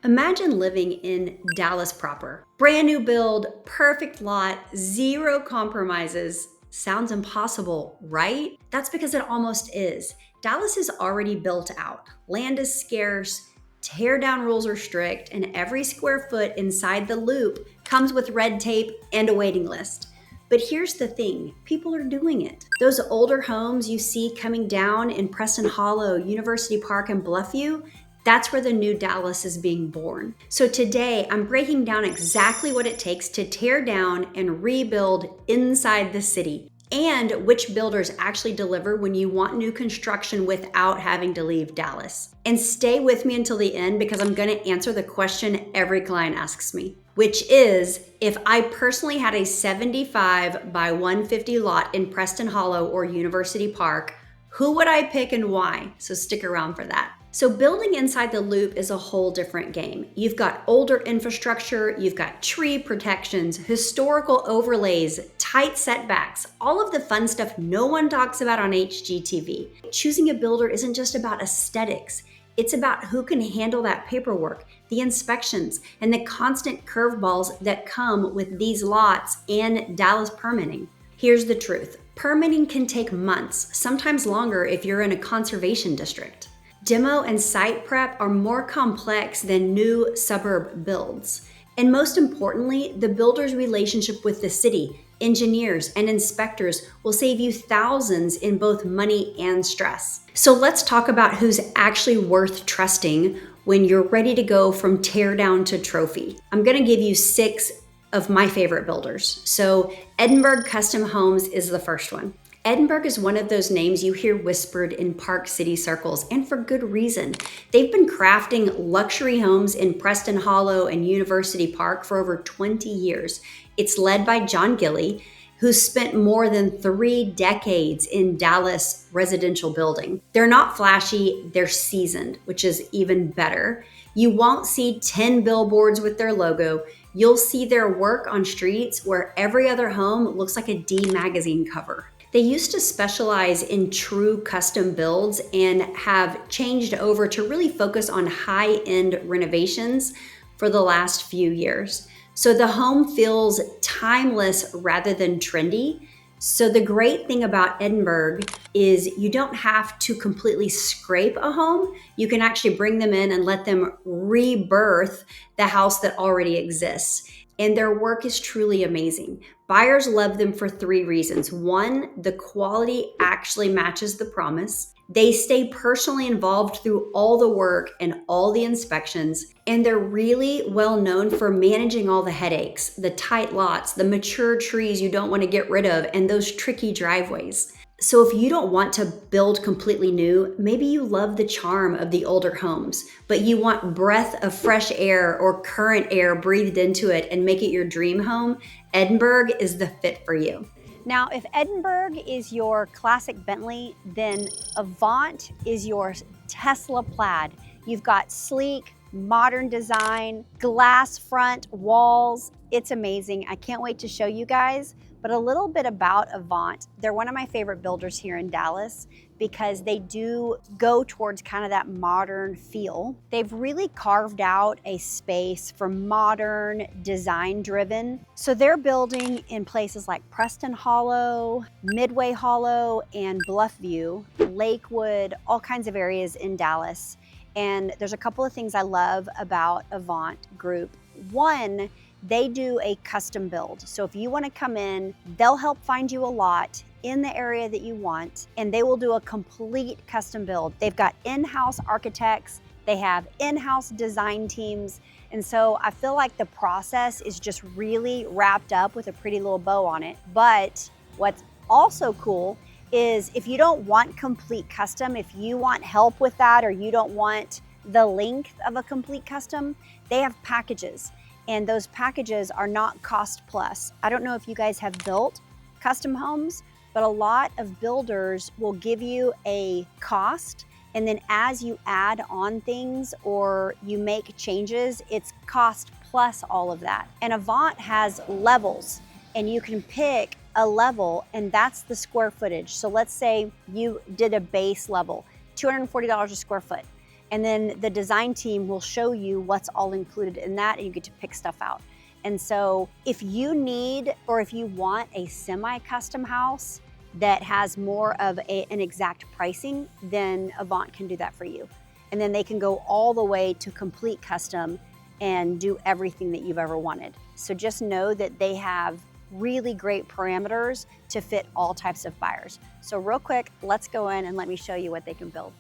Imagine living in Dallas proper. Brand new build, perfect lot, zero compromises. Sounds impossible, right? That's because it almost is. Dallas is already built out. Land is scarce, tear down rules are strict, and every square foot inside the loop comes with red tape and a waiting list. But here's the thing, people are doing it. Those older homes you see coming down in Preston Hollow, University Park, and Bluffview, that's where the new Dallas is being born. So today, I'm breaking down exactly what it takes to tear down and rebuild inside the city, and which builders actually deliver when you want new construction without having to leave Dallas. And stay with me until the end because I'm gonna answer the question every client asks me, which is, if I personally had a 75 by 150 lot in Preston Hollow or University Park, who would I pick and why? So stick around for that. So building inside the loop is a whole different game. You've got older infrastructure, you've got tree protections, historical overlays, tight setbacks, all of the fun stuff no one talks about on HGTV. Choosing a builder isn't just about aesthetics. It's about who can handle that paperwork, the inspections, and the constant curveballs that come with these lots and Dallas permitting. Here's the truth. Permitting can take months, sometimes longer if you're in a conservation district. Demo and site prep are more complex than new suburb builds. And most importantly, the builder's relationship with the city, engineers, and inspectors will save you thousands in both money and stress. So let's talk about who's actually worth trusting when you're ready to go from tear down to trophy. I'm gonna give you 6 of my favorite builders. So Edinburgh Custom Homes is the first one. Edinburgh is one of those names you hear whispered in Park City circles, and for good reason. They've been crafting luxury homes in Preston Hollow and University Park for over 20 years. It's led by John Gilley, who's spent more than 3 decades in Dallas residential building. They're not flashy, they're seasoned, which is even better. You won't see 10 billboards with their logo. You'll see their work on streets where every other home looks like a D magazine cover. They used to specialize in true custom builds and have changed over to really focus on high-end renovations for the last few years. So the home feels timeless rather than trendy. So the great thing about Edinburgh is you don't have to completely scrape a home. You can actually bring them in and let them rebirth the house that already exists. And their work is truly amazing. Buyers love them for 3 reasons. 1, the quality actually matches the promise. They stay personally involved through all the work and all the inspections, and they're really well known for managing all the headaches, the tight lots, the mature trees you don't want to get rid of, and those tricky driveways. So if you don't want to build completely new, maybe you love the charm of the older homes, but you want breath of fresh air or current air breathed into it and make it your dream home, Edinburgh is the fit for you. Now, if Edinburgh is your classic Bentley, then Avant is your Tesla Plaid. You've got sleek, modern design, glass front walls. It's amazing. I can't wait to show you guys. But a little bit about Avant. They're one of my favorite builders here in Dallas because they do go towards kind of that modern feel. They've really carved out a space for modern, design driven. So they're building in places like Preston Hollow, Midway Hollow, and Bluffview, Lakewood, all kinds of areas in Dallas. And there's a couple of things I love about Avant Group. One, they do a custom build. So if you want to come in, they'll help find you a lot in the area that you want, and they will do a complete custom build. They've got in-house architects, they have in-house design teams, and so I feel like the process is just really wrapped up with a pretty little bow on it. But what's also cool is if you don't want complete custom, if you want help with that, or you don't want the length of a complete custom, they have packages. And those packages are not cost plus. I don't know if you guys have built custom homes, but a lot of builders will give you a cost, and then as you add on things or you make changes, it's cost plus all of that. And Avant has levels, and you can pick a level, and that's the square footage. So let's say you did a base level, $240 a square foot. And then the design team will show you what's all included in that, and you get to pick stuff out. And so if you need, or if you want a semi-custom house that has more of an exact pricing, then Avant can do that for you. And then they can go all the way to complete custom and do everything that you've ever wanted. So just know that they have really great parameters to fit all types of buyers. So real quick, let's go in and let me show you what they can build.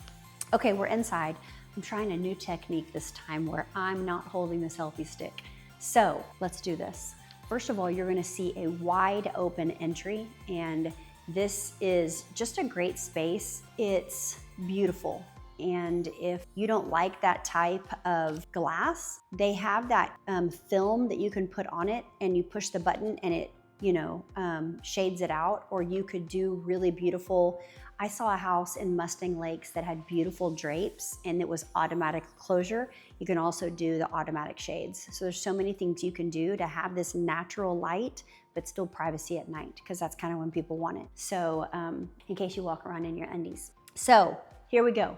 Okay, we're inside. I'm trying a new technique this time where I'm not holding the selfie stick. So let's do this. First of all, you're gonna see a wide open entry, and this is just a great space. It's beautiful. And if you don't like that type of glass, they have that film that you can put on it, and you push the button and it, shades it out. Or you could do really beautiful. I saw a house in Mustang Lakes that had beautiful drapes and it was automatic closure. You can also do the automatic shades. So there's so many things you can do to have this natural light, but still privacy at night, because that's kind of when people want it. So in case you walk around in your undies. So here we go.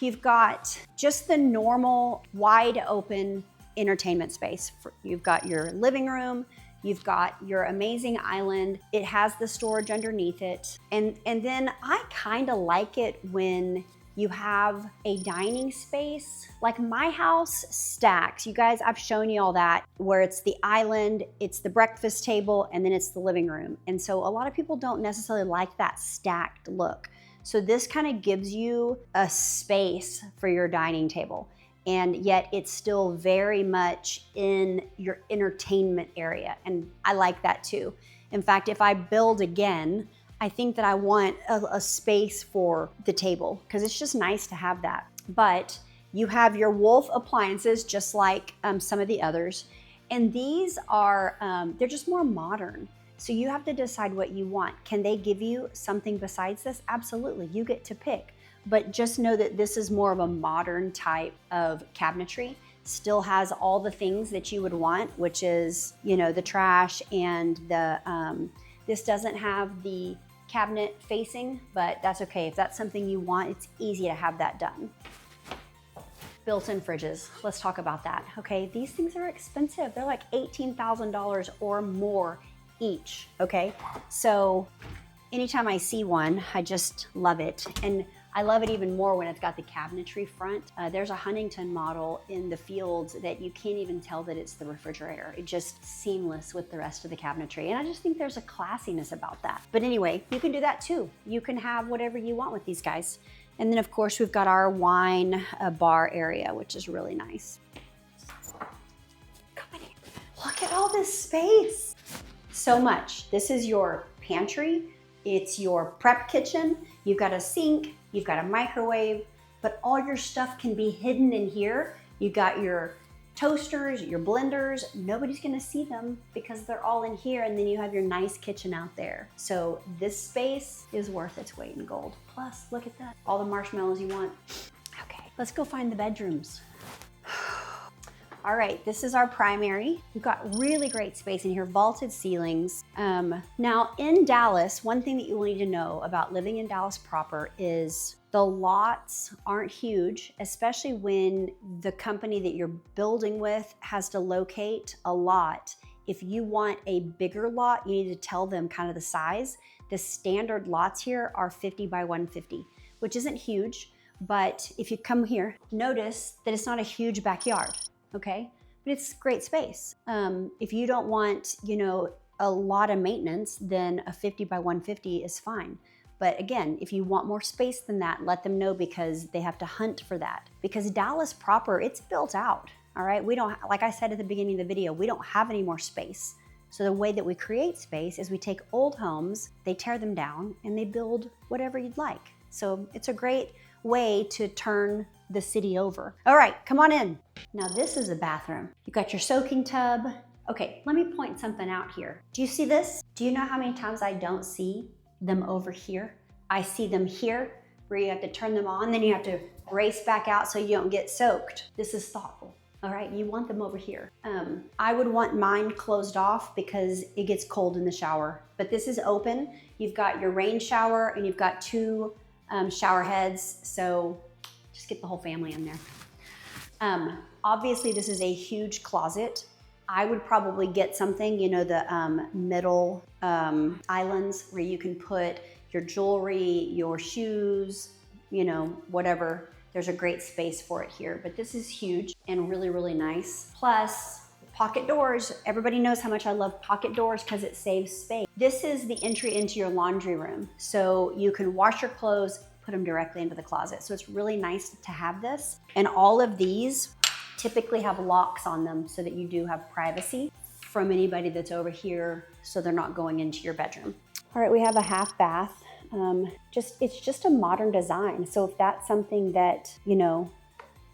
You've got just the normal wide open entertainment space. You've got your living room, you've got your amazing island. It has the storage underneath it. And then I kind of like it when you have a dining space. Like my house stacks. You guys, I've shown you all that, where it's the island, it's the breakfast table, and then it's the living room. And so a lot of people don't necessarily like that stacked look. So this kind of gives you a space for your dining table, and yet it's still very much in your entertainment area. And I like that too. In fact, if I build again, I think that I want a space for the table, because it's just nice to have that. But you have your Wolf appliances, just like some of the others. And these are, they're just more modern. So you have to decide what you want. Can they give you something besides this? Absolutely, you get to pick. But just know that this is more of a modern type of cabinetry. Still has all the things that you would want, which is, the trash and the, this doesn't have the cabinet facing, but that's okay. If that's something you want, it's easy to have that done. Built-in fridges, let's talk about that. Okay, these things are expensive. They're like $18,000 or more each, okay? So anytime I see one, I just love it. And I love it even more when it's got the cabinetry front. There's a Huntington model in the fields that you can't even tell that it's the refrigerator. It's just seamless with the rest of the cabinetry. And I just think there's a classiness about that. But anyway, you can do that too. You can have whatever you want with these guys. And then of course, we've got our wine bar area, which is really nice. Come in here. Look at all this space. So much. This is your pantry. It's your prep kitchen. You've got a sink, you've got a microwave, but all your stuff can be hidden in here. You've got your toasters, your blenders. Nobody's gonna see them because they're all in here, and then you have your nice kitchen out there. So this space is worth its weight in gold. Plus, look at that. All the marshmallows you want. Okay, let's go find the bedrooms. All right, this is our primary. We've got really great space in here, vaulted ceilings. Now in Dallas, one thing that you will need to know about living in Dallas proper is the lots aren't huge, especially when the company that you're building with has to locate a lot. If you want a bigger lot, you need to tell them kind of the size. The standard lots here are 50 by 150, which isn't huge, but if you come here, notice that it's not a huge backyard. Okay, but it's great space. If you don't want, a lot of maintenance, then a 50 by 150 is fine. But again, if you want more space than that, let them know, because they have to hunt for that. Because Dallas proper, it's built out, all right? We don't, like I said at the beginning of the video, we don't have any more space. So the way that we create space is we take old homes, they tear them down, and they build whatever you'd like. So it's a great way to turn the city over. All right, come on in. Now this is a bathroom. You've got your soaking tub. Okay, let me point something out here. Do you see this? Do you know how many times I don't see them over here? I see them here, where you have to turn them on, then you have to race back out so you don't get soaked. This is thoughtful. All right, you want them over here. I would want mine closed off because it gets cold in the shower, but this is open. You've got your rain shower and you've got two shower heads, so Just get the whole family in there. Obviously this is a huge closet. I would probably get something, you know, the middle islands where you can put your jewelry, your shoes, you know, whatever. There's a great space for it here, but this is huge and really, really nice. Plus, pocket doors. Everybody knows how much I love pocket doors because it saves space. This is the entry into your laundry room. So you can wash your clothes, put them directly into the closet. So it's really nice to have this. And all of these typically have locks on them so that you do have privacy from anybody that's over here, so they're not going into your bedroom. All right, we have a half bath. It's just a modern design. So if that's something that, you know,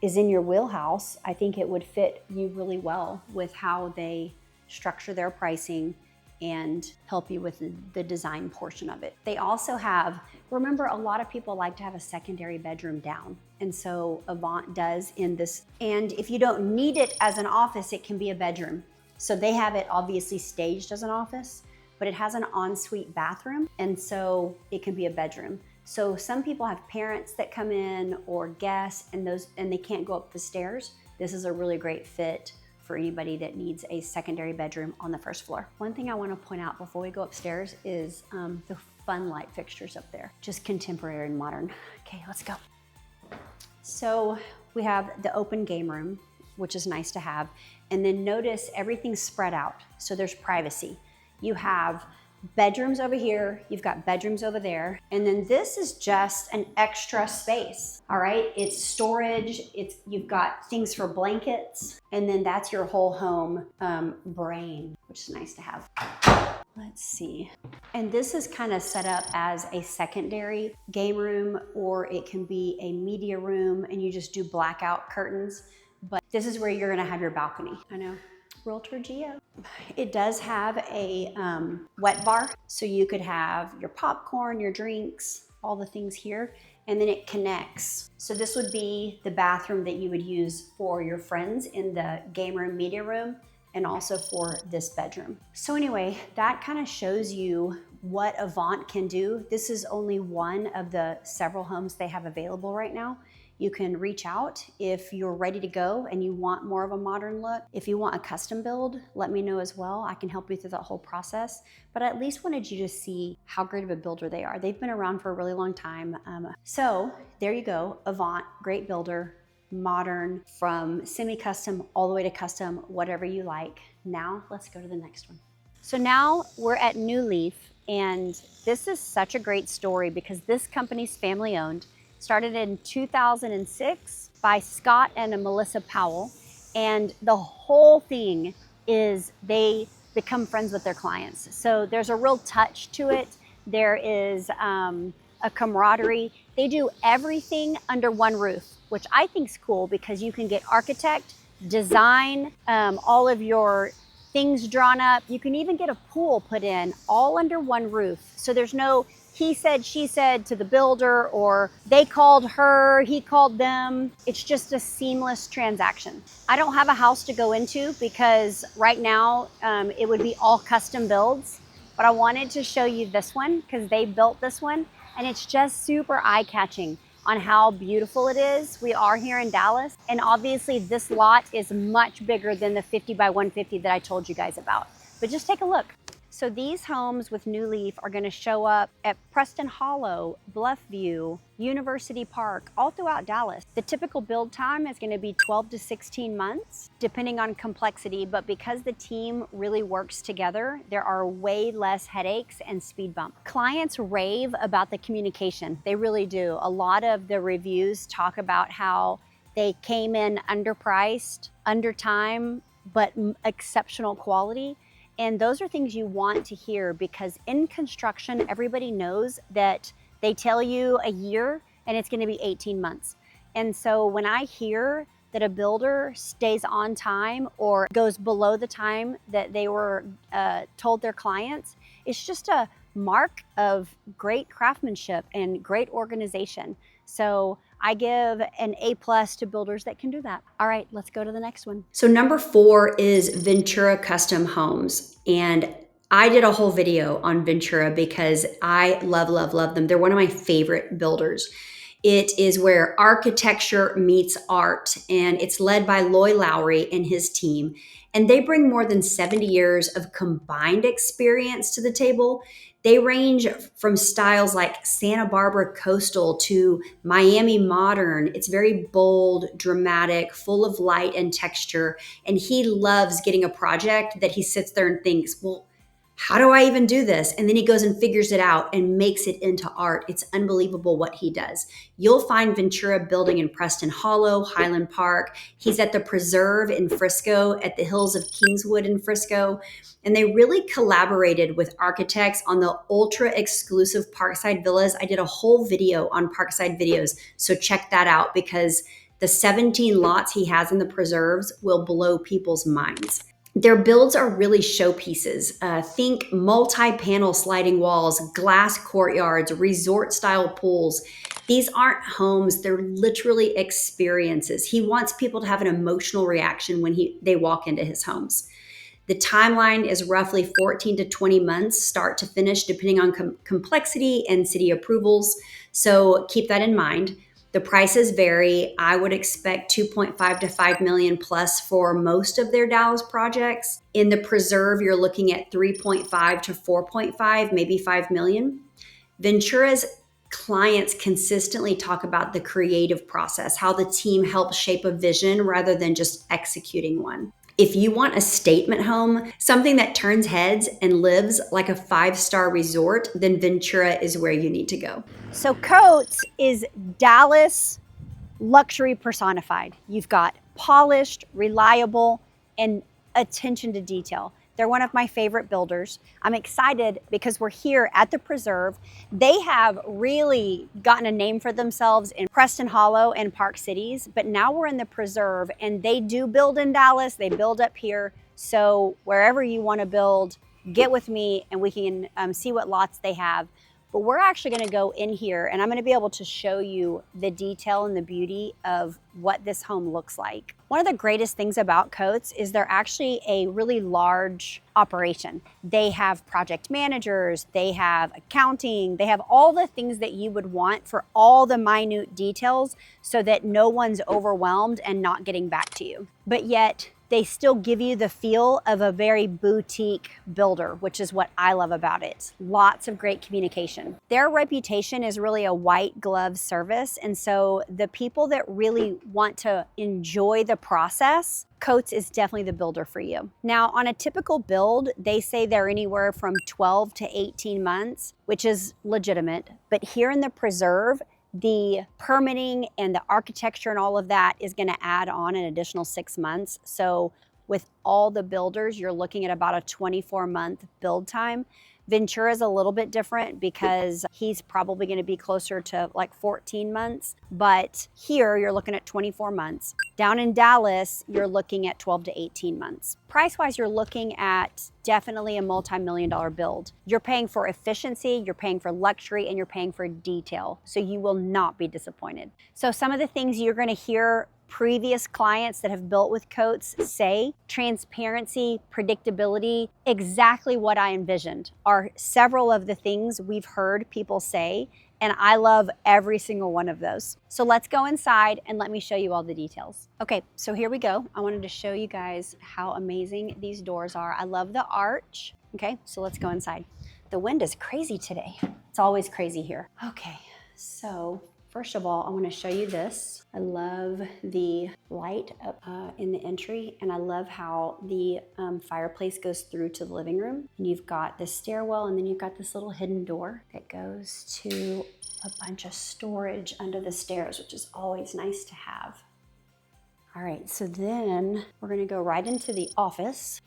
is in your wheelhouse, I think it would fit you really well with how they structure their pricing and help you with the design portion of it. They also have, remember, a lot of people like to have a secondary bedroom down. And so Avant does in this. And if you don't need it as an office, it can be a bedroom. So they have it obviously staged as an office, but it has an ensuite bathroom. And so it can be a bedroom. So some people have parents that come in or guests and they can't go up the stairs. This is a really great fit for anybody that needs a secondary bedroom on the first floor. One thing I want to point out before we go upstairs is the fun light fixtures up there. Just contemporary and modern. Okay, let's go. So we have the open game room, which is nice to have. And then notice everything's spread out. So there's privacy. You have bedrooms over here, you've got bedrooms over there, and then this is just an extra space, all right? It's storage, you've got things for blankets, and then that's your whole home brain, which is nice to have. Let's see. And this is kind of set up as a secondary game room, or it can be a media room, and you just do blackout curtains, but this is where you're gonna have your balcony. I know. Realtor Geo. It does have a wet bar, so you could have your popcorn, your drinks, all the things here, and then it connects. So this would be the bathroom that you would use for your friends in the game room, media room, and also for this bedroom. So anyway, that kind of shows you what Avant can do. This is only one of the several homes they have available right now. You can reach out if you're ready to go and you want more of a modern look. If you want a custom build, let me know as well. I can help you through that whole process. But I at least wanted you to see how great of a builder they are. They've been around for a really long time. So there you go, Avant, great builder, modern, from semi-custom all the way to custom, whatever you like. Now let's go to the next one. So now we're at New Leaf, and this is such a great story because this company's family owned. Started in 2006 by Scott and Melissa Powell. And the whole thing is they become friends with their clients. So there's a real touch to it. There is a camaraderie. They do everything under one roof, which I think is cool because you can get architect, design, all of your things drawn up. You can even get a pool put in all under one roof. So there's no he said, she said to the builder, or they called her, he called them. It's just a seamless transaction. I don't have a house to go into because right now it would be all custom builds, but I wanted to show you this one because they built this one and it's just super eye-catching on how beautiful it is. We are here in Dallas, and obviously this lot is much bigger than the 50 by 150 that I told you guys about, but just take a look. So these homes with New Leaf are going to show up at Preston Hollow, Bluffview, University Park, all throughout Dallas. The typical build time is going to be 12 to 16 months, depending on complexity, but because the team really works together, there are way less headaches and speed bump. Clients rave about the communication. They really do. A lot of the reviews talk about how they came in underpriced, under time, but exceptional quality. And those are things you want to hear because in construction, everybody knows that they tell you a year and it's going to be 18 months. And so when I hear that a builder stays on time or goes below the time that they were told their clients, it's just a mark of great craftsmanship and great organization. So I give an A+ to builders that can do that. All right, let's go to the next one. So number 4 is Ventura Custom Homes. And I did a whole video on Ventura because I love, love, love them. They're one of my favorite builders. It is where architecture meets art, and it's led by Loy Lowry and his team. And they bring more than 70 years of combined experience to the table. They range from styles like Santa Barbara coastal to Miami modern. It's very bold, dramatic, full of light and texture. And he loves getting a project that he sits there and thinks, well, how do I even do this? And then he goes and figures it out and makes it into art. It's unbelievable what he does. You'll find Ventura building in Preston Hollow, Highland Park. He's at the Preserve in Frisco, at the Hills of Kingswood in Frisco. And they really collaborated with architects on the ultra exclusive Parkside Villas. I did a whole video on Parkside Videos, so check that out because the 17 lots he has in the preserves will blow people's minds. Their builds are really showpieces. Think multi-panel sliding walls, glass courtyards, resort-style pools. These aren't homes, they're literally experiences. He wants people to have an emotional reaction when they walk into his homes. The timeline is roughly 14 to 20 months, start to finish, depending on complexity and city approvals. So keep that in mind. The prices vary. I would expect 2.5 to 5 million plus for most of their Dallas projects. In the Preserve, you're looking at 3.5 to 4.5, maybe 5 million. Ventura's clients consistently talk about the creative process, how the team helps shape a vision rather than just executing one. If you want a statement home, something that turns heads and lives like a 5-star resort, then Ventura is where you need to go. So Coates is Dallas luxury personified. You've got polished, reliable, and attention to detail. They're one of my favorite builders. I'm excited because we're here at the Preserve. They have really gotten a name for themselves in Preston Hollow and Park Cities, but now we're in the Preserve and they do build in Dallas, they build up here. So wherever you want to build, get with me and we can see what lots they have. But we're actually going to go in here and I'm going to be able to show you the detail and the beauty of what this home looks like. One of the greatest things about Coates is they're actually a really large operation. They have project managers, they have accounting, they have all the things that you would want for all the minute details so that no one's overwhelmed and not getting back to you. But yet, they still give you the feel of a very boutique builder, which is what I love about it. Lots of great communication. Their reputation is really a white glove service. And so the people that really want to enjoy the process, Coates is definitely the builder for you. Now, on a typical build, they say they're anywhere from 12 to 18 months, which is legitimate. But here in the Preserve, the permitting and the architecture and all of that is going to add on an additional 6 months. So with all the builders, you're looking at about a 24-month build time. Ventura is a little bit different because he's probably going to be closer to like 14 months. But here you're looking at 24 months. Down in Dallas, you're looking at 12 to 18 months. Price-wise, you're looking at definitely a multi-million-dollar build. You're paying for efficiency, you're paying for luxury, and you're paying for detail. So you will not be disappointed. So some of the things you're going to hear previous clients that have built with Coates say, transparency, predictability, exactly what I envisioned are several of the things we've heard people say, and I love every single one of those. So let's go inside and let me show you all the details. Okay, so here we go. I wanted to show you guys how amazing these doors are. I love the arch. Okay, so let's go inside. The wind is crazy today. It's always crazy here. Okay, so first of all, I want to show you this. I love the light up in the entry, and I love how the fireplace goes through to the living room. And you've got this stairwell, and then you've got this little hidden door that goes to a bunch of storage under the stairs, which is always nice to have. All right, so then we're gonna go right into the office.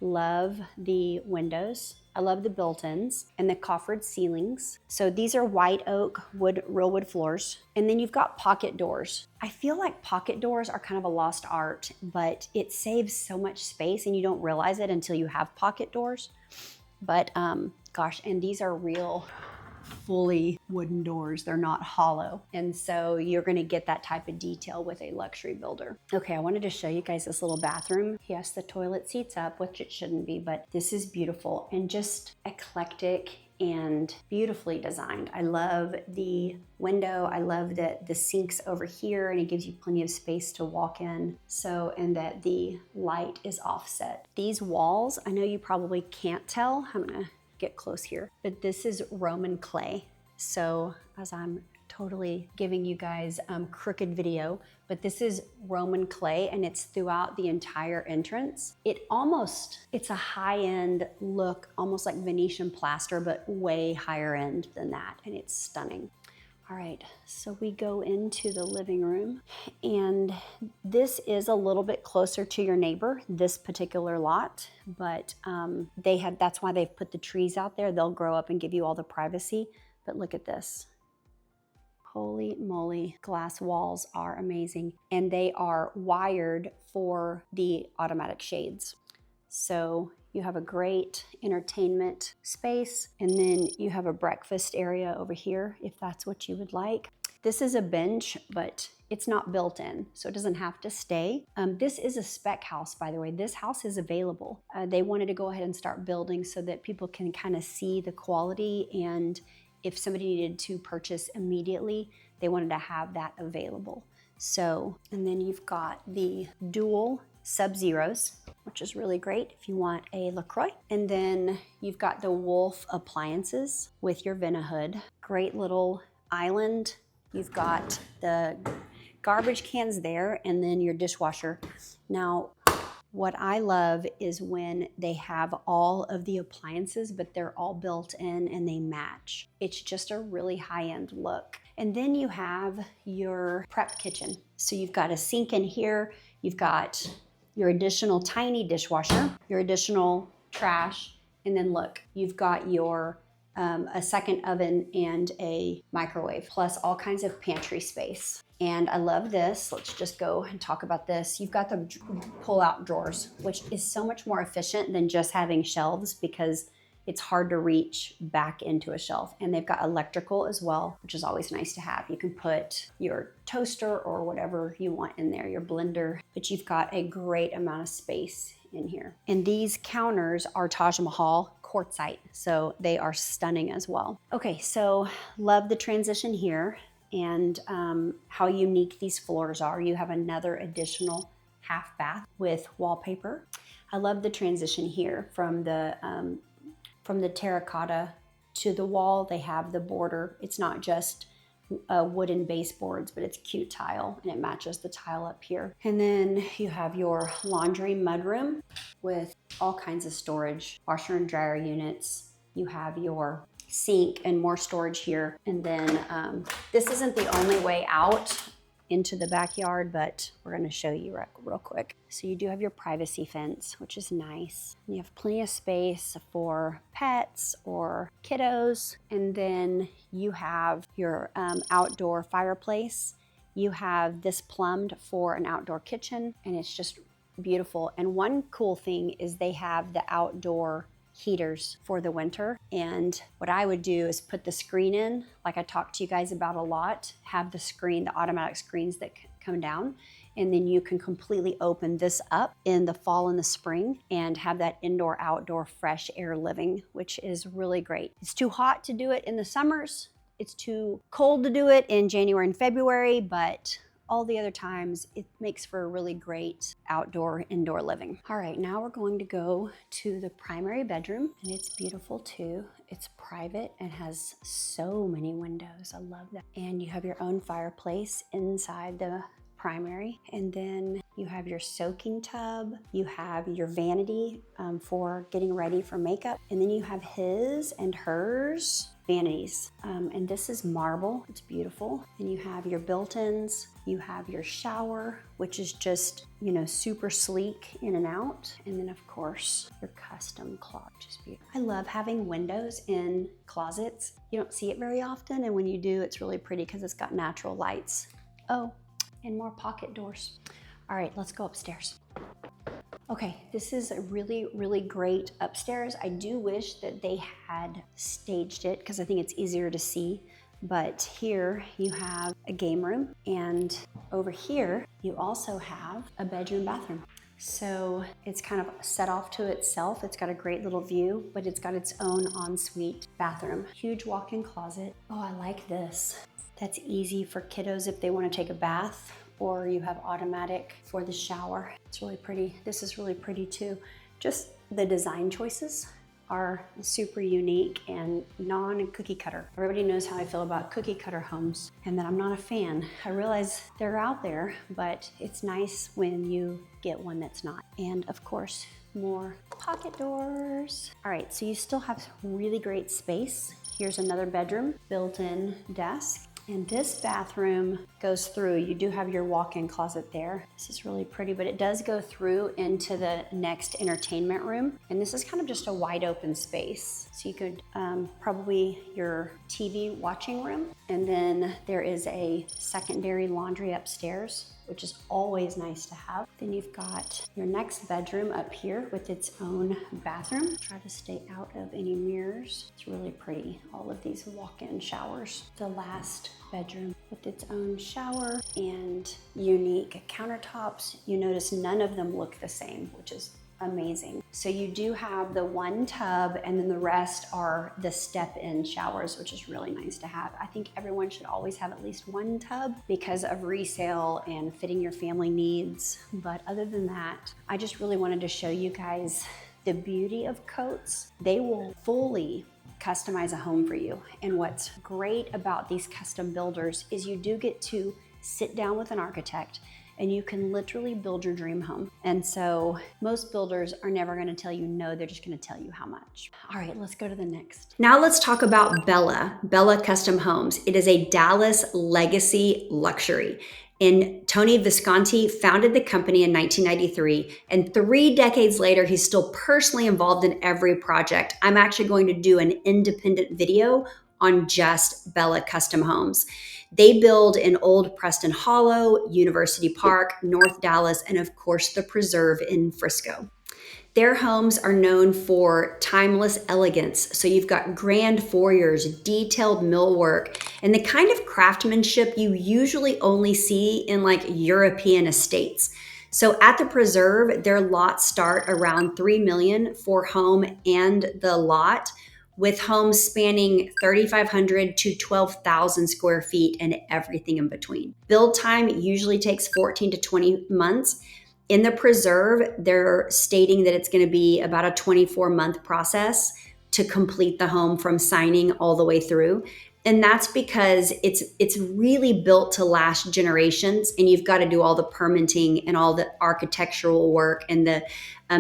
Love the windows. I love the built-ins and the coffered ceilings. So these are white oak real wood floors. And then you've got pocket doors. I feel like pocket doors are kind of a lost art, but it saves so much space and you don't realize it until you have pocket doors. But gosh, and these are real fully wooden doors. They're not hollow. And so you're going to get that type of detail with a luxury builder. Okay, I wanted to show you guys this little bathroom. Yes, the toilet seats up, which it shouldn't be, but this is beautiful and just eclectic and beautifully designed. I love the window. I love that the sink's over here and it gives you plenty of space to walk in. So, and that the light is offset. These walls, I know you probably can't tell. I'm gonna get close here, but this is Roman clay. So as I'm totally giving you guys crooked video, but this is Roman clay and it's throughout the entire entrance. It's a high-end look, almost like Venetian plaster, but way higher end than that, and it's stunning. All right, so we go into the living room, and this is a little bit closer to your neighbor, this particular lot, but that's why they've put the trees out there. They'll grow up and give you all the privacy, but look at this. Holy moly, glass walls are amazing. And they are wired for the automatic shades. So you have a great entertainment space, and then you have a breakfast area over here if that's what you would like. This is a bench, but it's not built in, so it doesn't have to stay. This is a spec house, by the way. This house is available. They wanted to go ahead and start building so that people can kind of see the quality, and if somebody needed to purchase immediately, they wanted to have that available. So, and then you've got the dual Sub-Zeros, which is really great if you want a LaCroix. And then you've got the Wolf appliances with your Vinahood. Great little island. You've got the garbage cans there and then your dishwasher. Now, what I love is when they have all of the appliances, but they're all built in and they match. It's just a really high-end look. And then you have your prep kitchen. So you've got a sink in here, you've got your additional tiny dishwasher, your additional trash, and then look, you've got your a second oven and a microwave, plus all kinds of pantry space. And I love this. Let's just go and talk about this. You've got the pull-out drawers, which is so much more efficient than just having shelves because it's hard to reach back into a shelf. And they've got electrical as well, which is always nice to have. You can put your toaster or whatever you want in there, your blender, but you've got a great amount of space in here. And these counters are Taj Mahal quartzite, so they are stunning as well. Okay, so love the transition here and how unique these floors are. You have another additional half bath with wallpaper. I love the transition here from the terracotta to the wall. They have the border. It's not just wooden baseboards, but it's cute tile and it matches the tile up here. And then you have your laundry mudroom with all kinds of storage, washer and dryer units. You have your sink and more storage here. And then this isn't the only way out into the backyard, but we're going to show you real quick. So you do have your privacy fence, which is nice. You have plenty of space for pets or kiddos. And then you have your outdoor fireplace. You have this plumbed for an outdoor kitchen, and it's just beautiful. And one cool thing is they have the outdoor heaters for the winter. And what I would do is put the screen in, like I talked to you guys about a lot, have the screen, the automatic screens that come down, and then you can completely open this up in the fall and the spring and have that indoor outdoor fresh air living, which is really great. It's too hot to do it in the summers. It's too cold to do it in January and February, but all the other times, it makes for a really great outdoor, indoor living. All right, now we're going to go to the primary bedroom, and it's beautiful too. It's private and has so many windows. I love that. And you have your own fireplace inside the primary. And then you have your soaking tub. You have your vanity for getting ready for makeup. And then you have his and hers vanities. And this is marble. It's beautiful. And you have your built-ins. You have your shower, which is just, super sleek in and out. And then of course, your custom closet, which is beautiful. I love having windows in closets. You don't see it very often. And when you do, it's really pretty because it's got natural lights. Oh, and more pocket doors. All right, let's go upstairs. Okay, this is a really, really great upstairs. I do wish that they had staged it because I think it's easier to see. But here you have a game room, and over here you also have a bedroom bathroom. So it's kind of set off to itself. It's got a great little view, but it's got its own ensuite bathroom. Huge walk-in closet. Oh, I like this. That's easy for kiddos if they want to take a bath, or you have automatic for the shower. It's really pretty. This is really pretty too. Just the design choices are super unique and non-cookie cutter. Everybody knows how I feel about cookie cutter homes and that I'm not a fan. I realize they're out there, but it's nice when you get one that's not. And of course, more pocket doors. All right, so you still have really great space. Here's another bedroom, built-in desk. And this bathroom goes through. You do have your walk-in closet there. This is really pretty, but it does go through into the next entertainment room. And this is kind of just a wide open space. So you could probably your TV watching room. And then there is a secondary laundry upstairs, which is always nice to have. Then you've got your next bedroom up here with its own bathroom. Try to stay out of any mirrors. It's really pretty, all of these walk-in showers. The last bedroom with its own shower and unique countertops. You notice none of them look the same, which is amazing. So you do have the one tub, and then the rest are the step-in showers, which is really nice to have. I think everyone should always have at least one tub because of resale and fitting your family needs. But other than that, I just really wanted to show you guys the beauty of Coates. They will fully customize a home for you. And what's great about these custom builders is you do get to sit down with an architect and you can literally build your dream home. And so most builders are never gonna tell you no, they're just gonna tell you how much. All right, let's go to the next. Now let's talk about Bella Custom Homes. It is a Dallas legacy luxury. And Tony Visconti founded the company in 1993, and 3 decades later, he's still personally involved in every project. I'm actually going to do an independent video on just Bella Custom Homes. They build in Old Preston Hollow, University Park, North Dallas, and of course the Preserve in Frisco. Their homes are known for timeless elegance. So you've got grand foyers, detailed millwork, and the kind of craftsmanship you usually only see in like European estates. So at the Preserve, their lots start around $3 million for home and the lot, with homes spanning 3,500 to 12,000 square feet and everything in between. Build time usually takes 14 to 20 months. In the Preserve, they're stating that it's going to be about a 24-month process to complete the home from signing all the way through. And that's because it's really built to last generations, and you've got to do all the permitting and all the architectural work and the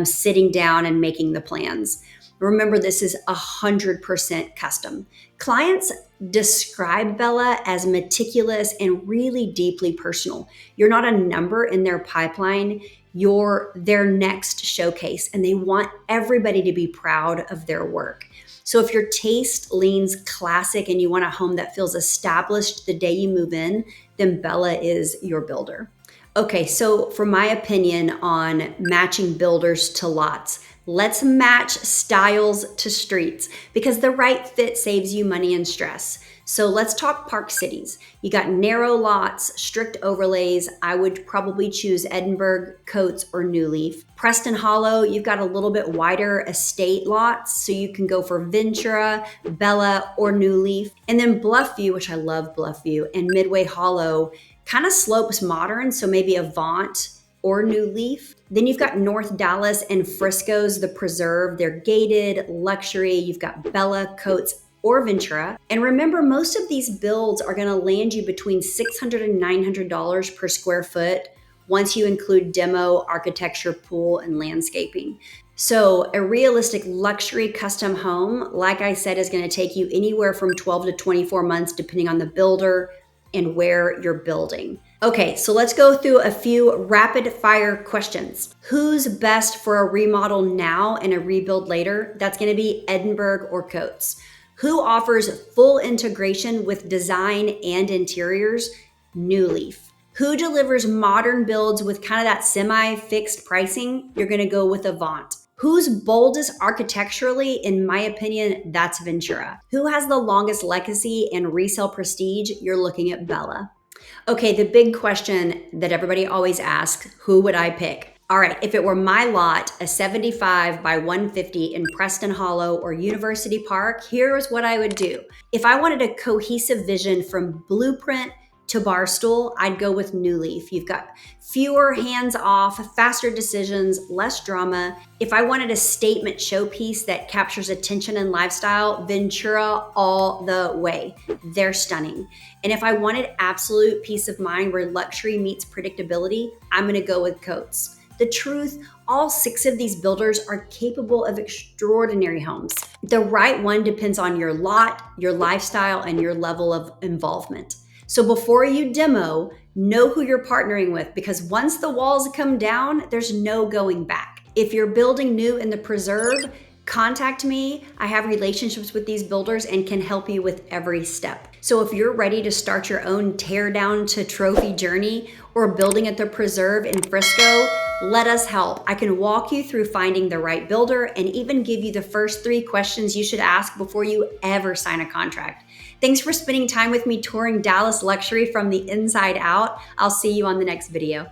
sitting down and making the plans. Remember, this is 100% custom. Clients describe Bella as meticulous and really deeply personal. You're not a number in their pipeline, you're their next showcase, and they want everybody to be proud of their work. So if your taste leans classic and you want a home that feels established the day you move in, then Bella is your builder. Okay, so for my opinion on matching builders to lots, let's match styles to streets because the right fit saves you money and stress. So let's talk park cities. You got narrow lots, strict overlays. I would probably choose Edinburgh, Coates, or New Leaf. Preston Hollow, you've got a little bit wider estate lots, so you can go for Ventura, Bella, or New Leaf. And then Bluffview, which I love Bluffview, and Midway Hollow kind of slopes modern, so maybe Avant or New Leaf. Then you've got North Dallas and Frisco's The Preserve. They're gated, luxury. You've got Bella, Coates, or Ventura. And remember, most of these builds are gonna land you between $600 and $900 per square foot once you include demo, architecture, pool, and landscaping. So a realistic luxury custom home, like I said, is gonna take you anywhere from 12 to 24 months, depending on the builder and where you're building. Okay, so let's go through a few rapid fire questions. Who's best for a remodel now and a rebuild later? That's gonna be Edinburgh or Coates. Who offers full integration with design and interiors? New Leaf. Who delivers modern builds with kind of that semi-fixed pricing? You're gonna go with Avant. Who's boldest architecturally? In my opinion, that's Ventura. Who has the longest legacy and resale prestige? You're looking at Bella. Okay, the big question that everybody always asks, who would I pick? All right, if it were my lot, a 75 by 150 in Preston Hollow or University Park, here's what I would do. If I wanted a cohesive vision from blueprint to Barstool, I'd go with New Leaf. You've got fewer hands off, faster decisions, less drama. If I wanted a statement showpiece that captures attention and lifestyle, Ventura all the way. They're stunning. And if I wanted absolute peace of mind where luxury meets predictability, I'm gonna go with Coates. The truth, all 6 of these builders are capable of extraordinary homes. The right one depends on your lot, your lifestyle, and your level of involvement. So before you demo, know who you're partnering with, because once the walls come down, there's no going back. If you're building new in the preserve, contact me. I have relationships with these builders and can help you with every step. So if you're ready to start your own tear down to trophy journey or building at the preserve in Frisco, let us help. I can walk you through finding the right builder and even give you the first 3 questions you should ask before you ever sign a contract. Thanks for spending time with me touring Dallas luxury from the inside out. I'll see you on the next video.